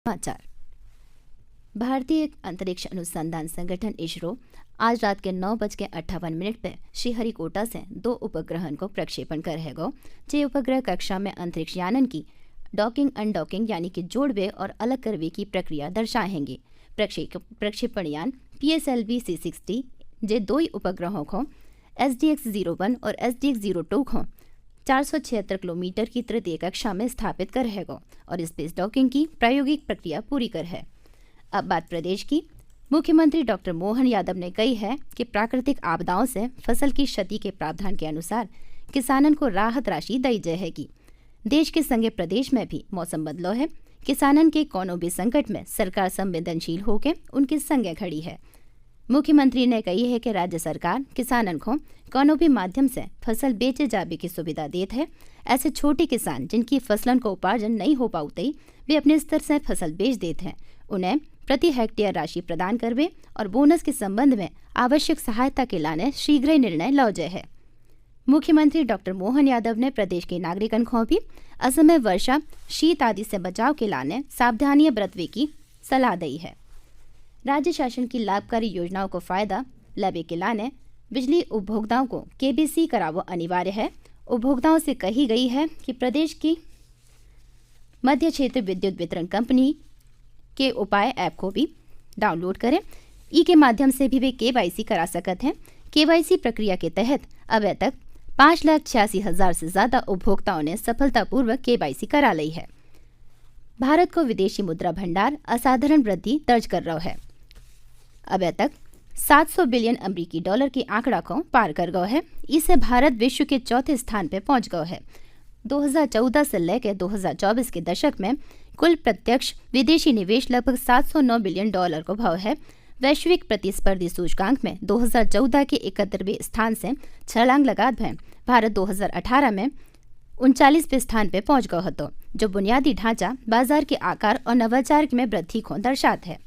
समाचार। भारतीय अंतरिक्ष अनुसंधान संगठन इसरो आज रात के 9:58 पर श्रीहरिकोटा से 2 उपग्रहन को प्रक्षेपण करेगा। जे उपग्रह कक्षा में अंतरिक्ष यानन की डॉकिंग अनडॉकिंग यानी कि जोड़वे और अलग करवे की प्रक्रिया दर्शाएंगे। प्रक्षेपण यान PSLV C60 जे 2 उपग्रहों को SDX-01 और SDX-02 को 476 किलोमीटर की तृतीय कक्षा में स्थापित करेगा और स्पेस डॉकिंग की प्रायोगिक प्रक्रिया पूरी कर है। अब बात प्रदेश की। मुख्यमंत्री डॉक्टर मोहन यादव ने कही है कि प्राकृतिक आपदाओं से फसल की क्षति के प्रावधान के अनुसार किसानन को राहत राशि दी जाएगी। देश के संगे प्रदेश में भी मौसम बदलो है। किसानन के कोनो भी संकट में सरकार संवेदनशील होकर उनके संगे खड़ी है। मुख्यमंत्री ने कही है कि राज्य सरकार किसानन को कोनो भी माध्यम से फसल बेचे जाने की सुविधा देती है। ऐसे छोटे किसान जिनकी फसलन को उपार्जन नहीं हो पाते वे अपने स्तर से फसल बेच देते हैं, उन्हें प्रति हेक्टेयर राशि प्रदान करवे और बोनस के संबंध में आवश्यक सहायता के लाने शीघ्र ही निर्णय लो जाए है। मुख्यमंत्री डॉक्टर मोहन यादव ने प्रदेश के नागरिकन को भी असमय वर्षा शीत आदि से बचाव के लाने सावधानी बरतवे की सलाह दी है। राज्य शासन की लाभकारी योजनाओं को फायदा लेवे के लाने बिजली उपभोक्ताओं को KBC करावो अनिवार्य है। उपभोक्ताओं से कही गई है कि प्रदेश की मध्य क्षेत्र विद्युत वितरण कंपनी के उपाय ऐप को भी डाउनलोड करें। के माध्यम से भी वे KYC करा सकते हैं। KYC प्रक्रिया के तहत अब तक 5,86,000 से ज्यादा उपभोक्ताओं ने सफलतापूर्वक KYC करा ली है। भारत को विदेशी मुद्रा भंडार असाधारण वृद्धि दर्ज कर रहा है। अब तक 700 बिलियन अमेरिकी डॉलर के आंकड़ा को पार कर गया है। इससे भारत विश्व के चौथे स्थान पर पहुंच गया है। 2014 से लेकर 2024 के दशक में कुल प्रत्यक्ष विदेशी निवेश लगभग 709 बिलियन डॉलर को भाव है। वैश्विक प्रतिस्पर्धी सूचकांक में 2014 के 71वें स्थान से छलांग लगा भारत 2018 में 39वें स्थान पर पहुंच गया હતો, जो बुनियादी ढांचा, बाजार के आकार और नवाचार में वृद्धि को दर्शाता है।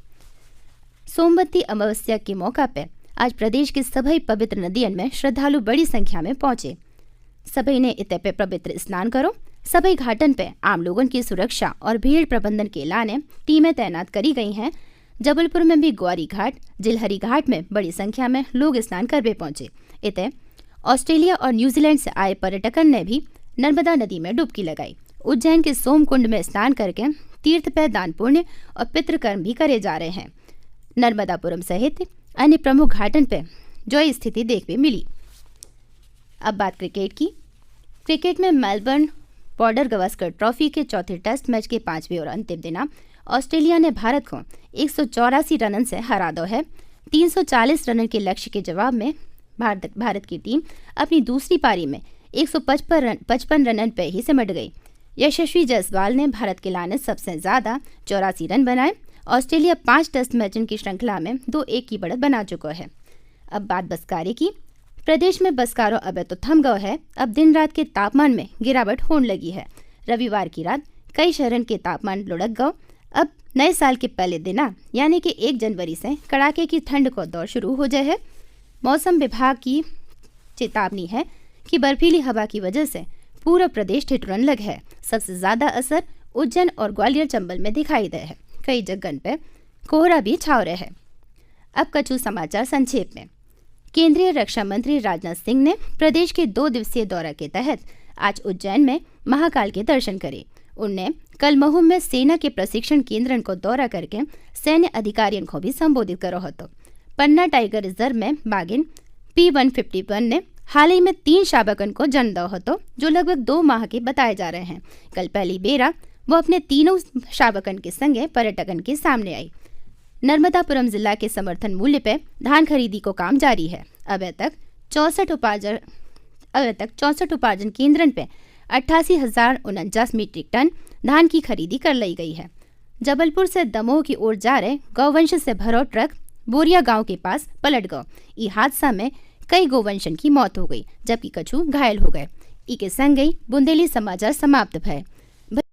सोमवती अमावस्या के मौका पर आज प्रदेश के सभी पवित्र नदियों में श्रद्धालु बड़ी संख्या में पहुंचे। सभी ने इते पे पवित्र स्नान करो। सभी घाटन पे आम लोगों की सुरक्षा और भीड़ प्रबंधन के लाने टीमें तैनात करी गई हैं। जबलपुर में भी ग्वारी घाट, जिलहरी घाट में बड़ी संख्या में लोग स्नान करने पहुंचे। इते ऑस्ट्रेलिया और न्यूजीलैंड से आए पर्यटकन ने भी नर्मदा नदी में डुबकी लगाई। उज्जैन के सोमकुंड में स्नान करके तीर्थ पे दान पुण्य और पितृकर्म भी करे जा रहे हैं। नर्मदापुरम सहित अन्य प्रमुख घाटन पे जो स्थिति देखने मिली। अब बात क्रिकेट की। क्रिकेट में मेलबर्न बॉर्डर गवास्कर ट्रॉफी के चौथे टेस्ट मैच के 5वें और अंतिम दिन ऑस्ट्रेलिया ने भारत को 184 रनन से हरा दो है। 340 रनन के लक्ष्य के जवाब में भारत की टीम अपनी दूसरी पारी में 155 रनन पे ही सिमट गई। यशस्वी जायसवाल ने भारत के लाने सबसे ज्यादा 84 रन बनाए। ऑस्ट्रेलिया 5 टेस्ट मैचों की श्रृंखला में 2-1 की बढ़त बना चुका है। अब बात बसकारे की। प्रदेश में बसकारो अब तो थम गया है। अब दिन रात के तापमान में गिरावट होने लगी है। रविवार की रात कई शहरों के तापमान लुढ़क गए। अब नए साल के पहले दिन यानी कि 1 जनवरी से कड़ाके की ठंड का दौर शुरू हो जाए है। मौसम विभाग की चेतावनी है कि बर्फीली हवा की वजह से पूरा प्रदेश ठिठुरन लग है। सबसे ज्यादा असर उज्जैन और ग्वालियर चंबल में दिखाई दे है। कई जगह पे कोहरा भी छाव रहे है। अब कछु समाचार संक्षेप में। केंद्रीय रक्षा मंत्री राजनाथ सिंह ने प्रदेश के 2 दिवसीय दौरे के तहत आज उज्जैन में महाकाल के दर्शन करे। उनने कल महू में सेना के प्रशिक्षण केंद्र को दौरा करके सैन्य अधिकारियों को भी संबोधित करो હતો। पन्ना टाइगर रिजर्व में बागिन P-151 ने हाल ही में 3 शावकन को जन्म दो હતો, जो लगभग 2 माह के बताए जा रहे हैं। कल पहली बेरा वो अपने तीनों शावकन के संगे पर्यटकन के सामने आई। नर्मदापुरम जिला के समर्थन मूल्य पे धान खरीदी को काम जारी है। अब तक 64 उपार्जन केंद्रन पे 88,049 मीट्रिक टन धान की खरीदी कर ली गई है। जबलपुर से दमोह की ओर जा रहे गौवंश से भरो ट्रक बोरिया गांव के पास पलट गया। इस हादसा में कई गौवंशन की मौत हो गई, जबकि कछु घायल हो गए। के संग बुंदेली समाचार समाप्त भय।